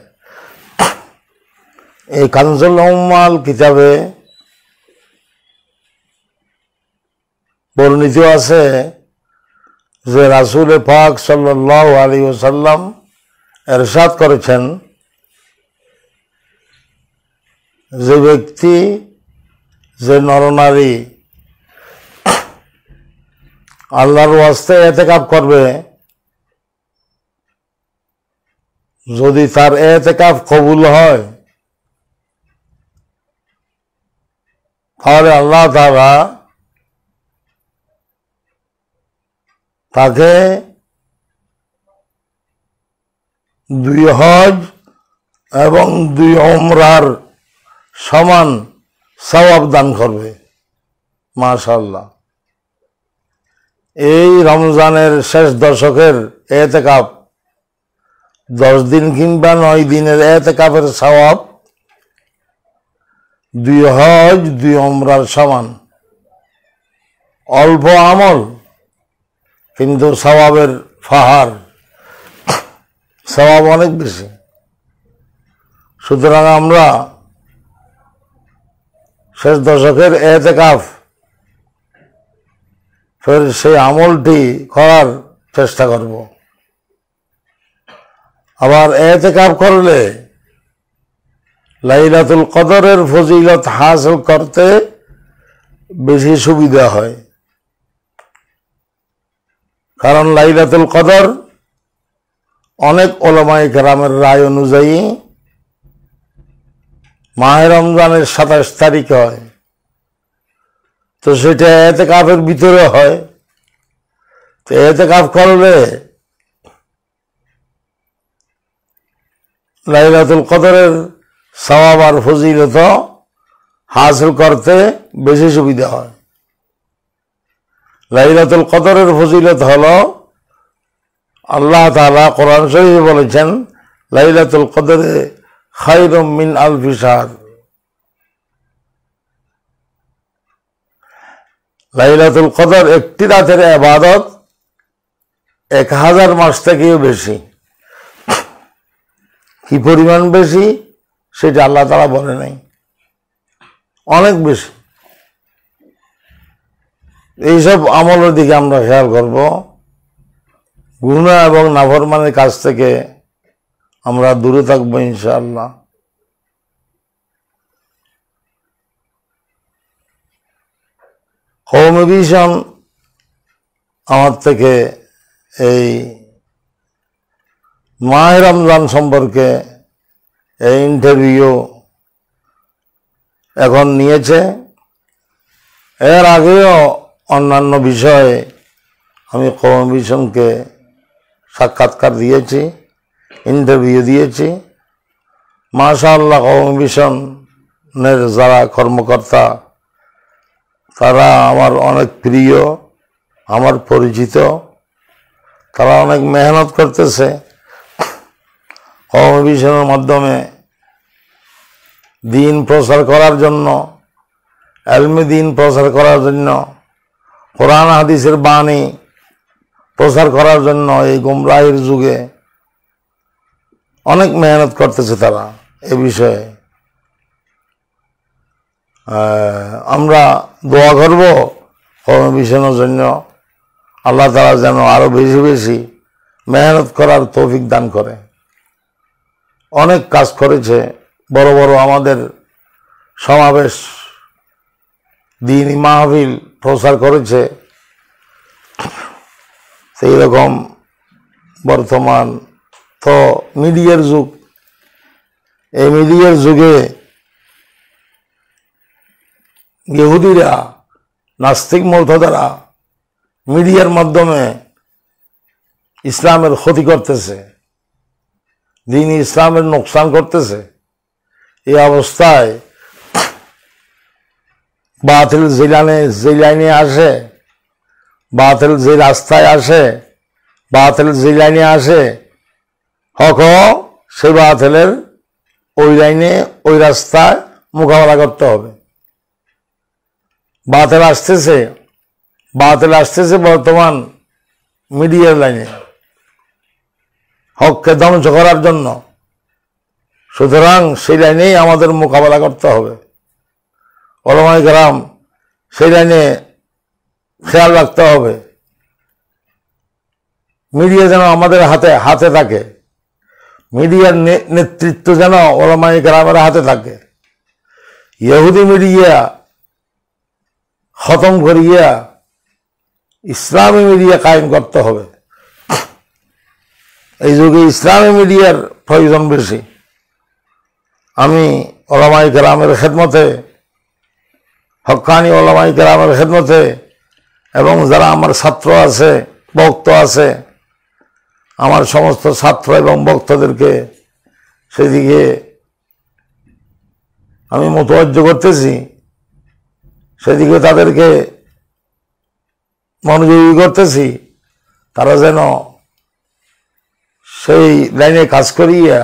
এই কানজুল উম্মাল কিতাবে বর্ণিত আছে যে রাসূল পাক সাল্লাল্লাহু আলাইহি ওয়াসাল্লাম ইরশাদ করেছেন, যে ব্যক্তি, যে নরনারী আল্লাহর ওয়াস্তে ইতিকাফ করবে, যদি তার ইতিকাফ কবুল হয় তাহলে আল্লাহ তাআলা তাকে 2 হজ এবং 2 উমরার সমান সওয়াব দান করবে। মাশাআল্লাহ। এই রমজানের শেষ দশকের ইতিকাফ 10 দিন কিংবা 9 দিনের ইতিকাফের সওয়াব 2 হজ 2 উমরার সমান। অল্প আমল কিন্তু সওয়াবের ফাহার, সওয়াব অনেক বেশি। সুতরাং আমরা শেষ দশকের ইতিকাফ ফের সেই আমলটি করার চেষ্টা করব। আবার ইতিকাফ করলে লাইলাতুল কদরের ফজিলত হাসিল করতে বেশি সুবিধা হয়, কারণ লাইলাতুল কদর অনেক উলামায়ে কেরামের রায় অনুযায়ী মাহে রমজানের 27 তারিখ হয়, তো সেটা ইতিকাফের ভিতরে হয়। তো ইতিকাফ করলে লাইলাতুল কদরের সওয়াব আর ফজিলত হাসিল করতে বেশি সুবিধা হয়। লাইলাতুল কদরের ফজিলত হলো, আল্লাহ তাআলা কোরআন শরীফে বলেছেন, লাইলাতুল কদরে খায়রুম মিন আলফি শাহর। লাইলাতুল কদর একটি রাতের ইবাদত 1000 মাস থেকেও বেশি। কি পরিমাণ বেশি সেটা আল্লাহ তাআলা বলে নাই, অনেক বেশি। এইসব আমলের দিকে আমরা খেয়াল করব। গুনাহ এবং নাফরমানের কাছ থেকে আমরা দূরে থাকবো ইনশাআল্লাহ। কওমি ভিশন আমার থেকে এই মাহে রমজান সম্পর্কে এই ইন্টারভিউ এখন নিয়েছে। এর আগেও অন্যান্য বিষয়ে আমি কওমি ভিশনকে সাক্ষাৎকার দিয়েছি, ইন্টারভিউ দিয়েছি। মাশাআল্লাহ, কওমি ভিশনের যারা কর্মকর্তা তারা আমার অনেক প্রিয়, আমার পরিচিত। তারা অনেক মেহনত করতেছে কওমি ভিশনের মাধ্যমে দিন প্রচার করার জন্য, ইলমে দিন প্রচার করার জন্য, কোরআন হাদিসের বাণী প্রচার করার জন্য। এই গুমরাহির যুগে অনেক মেহনত করতেছে তারা। এ বিষয়ে আমরা দোয়া করব কর্মবিষণের জন্য। আল্লাহ তাআলা যেন আরো বেশি বেশি মেহনত করার তৌফিক দান করে। অনেক কাজ করেছে, বড় বড় আমাদের সমাবেশ, দ্বীনি মাহফিল প্রচার করেছে। সেই রকম বর্তমান তো মিডিয়ার যুগ। এই মিডিয়ার যুগে ইহুদিরা, নাস্তিক মুরতাদরা মিডিয়ার মাধ্যমে ইসলামের ক্ষতি করতেছে, দ্বীন ইসলামের নোকসান করতেছে। এই অবস্থায় বাতিল যে লাইনে আসে, বাতিল যে রাস্তায় আসে, বাতিল যে লাইনে আসে, হক সেই বাতিলের ওই লাইনে ওই রাস্তায় মোকাবেলা করতে হবে। বাতিল আসতেছে বর্তমান মিডিয়ার লাইনে হককে ধ্বংস করার জন্য। সুতরাং সেই লাইনেই আমাদের মোকাবেলা করতে হবে। উলামায়ে কেরাম সেই লাইনে খেয়াল রাখতে হবে, মিডিয়া যেন আমাদের হাতে থাকে, মিডিয়ার নেতৃত্ব যেন উলামায়ে কেরামের হাতে থাকে। ইহুদি মিডিয়া খতম করিয়া ইসলামী মিডিয়া কায়েম করতে হবে। এই যুগে ইসলামী মিডিয়ার প্রয়োজন বেশি। আমি উলামায়ে কেরামের খেদমতে, হক্কানি উলামায়ে কেরামের খেদমতে এবং যারা আমার ছাত্র আছে, ভক্ত আছে, আমার সমস্ত ছাত্র এবং ভক্তদেরকে সেদিকে আমি মুতাওয়াজ্জো করতেছি, সেদিকে তাদেরকে মনোযোগী করতেছি, তারা যেন সেই লাইনে কাজ করিয়া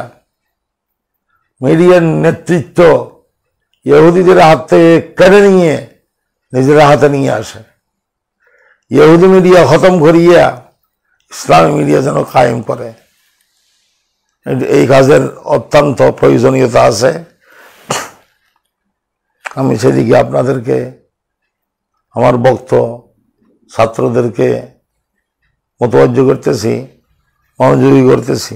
মিডিয়ার নেতৃত্ব ইহুদিদের হাত থেকে কেড়ে নিয়ে নিজের হাতে নিয়ে আসে। ইহুদি মিডিয়া খতম করিয়া ইসলামী মিডিয়া যেন কায়েম করে। এই কাজের অত্যন্ত প্রয়োজনীয়তা আছে। আমি সেদিকে আপনাদেরকে, আমার ভক্ত ছাত্রদেরকে মুতাওয়াজ্জো করতেছি, মনোযোগী করতেছি।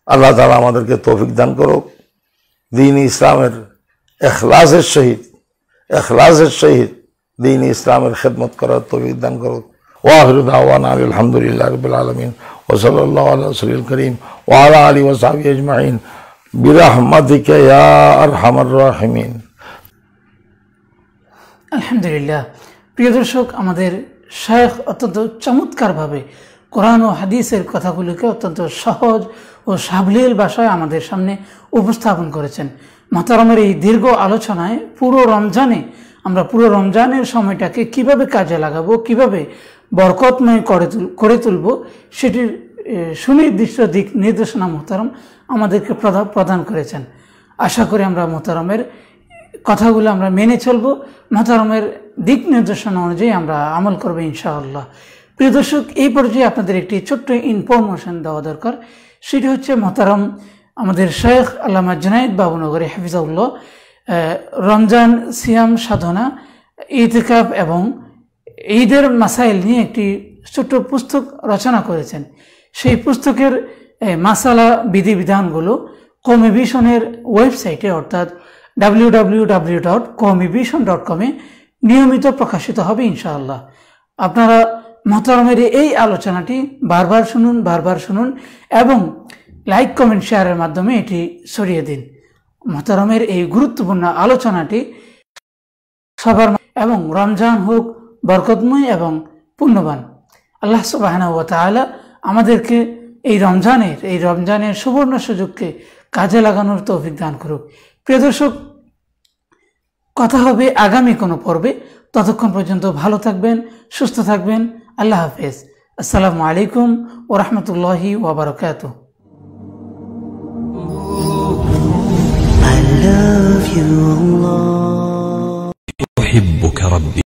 আল্লাহ তাআলা আমাদেরকে তৌফিক দান করুক, দ্বীন ইসলামের ইখলাসের সহিত দ্বীন ইসলামের খেদমত করার তৌফিক দান করুক। ওয়া আখিরু দাওয়ানা আলহামদুলিল্লাহি রাব্বিল আলামিন ওয়া সাল্লাল্লাহু আলা রাসূলিল কারীম ওয়া আলা আলিহি ওয়া সাহবিহি আজমাইন বিরহমাতিকা ইয়া আরহামার রাহিমিন। আলহামদুলিল্লাহ। প্রিয় দর্শক, আমাদের শায়েখ অত্যন্ত চমৎকারভাবে কোরআন ও হাদিসের কথাগুলোকে অত্যন্ত সহজ ও সাবলীল ভাষায় আমাদের সামনে উপস্থাপন করেছেন। মুহতারামের এই দীর্ঘ আলোচনায় পুরো রমজানের সময়টাকে কিভাবে কাজে লাগাবো, কিভাবে বরকতময় করে তুলব, সেটির সুনির্দিষ্ট দিক নির্দেশনা মুহতারাম আমাদেরকে প্রদান করেছেন। আশা করি আমরা মুহতারামের কথাগুলো আমরা মেনে চলব, মুহতারামের দিক নির্দেশনা অনুযায়ী আমরা আমল করবো ইনশাআল্লাহ। প্রিয় দর্শক, এই পর্যায়ে আপনাদের একটি ছোট্ট ইনফরমেশন দেওয়া দরকার। সেটি হচ্ছে মুহতারাম আমাদের শেখ আল্লামা জুনায়েদ বাবুনগরী হাফিজাহুল্লাহ রমজান সিয়াম সাধনা, ইতিকাফ এবং ঈদের মাসাইল নিয়ে একটি ছোট্ট পুস্তক রচনা করেছেন। সেই পুস্তকের মাসালা বিধিবিধানগুলো কওমি ভিশনের ওয়েবসাইটে অর্থাৎ www.qawmivision.com নিয়মিত প্রকাশিত হবে ইনশাআল্লাহ। আপনারা মুহতারামের এই আলোচনাটি বারবার শুনুন এবং লাইক, কমেন্ট, শেয়ারের মাধ্যমে এটি ছড়িয়ে দিন। মুহতারামের এই গুরুত্বপূর্ণ আলোচনাটি সবার এবং রমজান হোক বরকতময় এবং পুণ্যবান। আল্লাহ সুবহানাহু ওয়া তাআলা আমাদেরকে এই রমজানের সুবর্ণ সুযোগকে কাজে লাগানোর তৌফিক দান করুক। প্রিয় দর্শক, কথা হবে আগামী কোনো পর্বে। ততক্ষণ পর্যন্ত ভালো থাকবেন, সুস্থ থাকবেন। আল্লাহ হাফেজ। আসসালামু আলাইকুম ওয়া রাহমাতুল্লাহি ওয়া বারাকাতুহু। أحبك ربي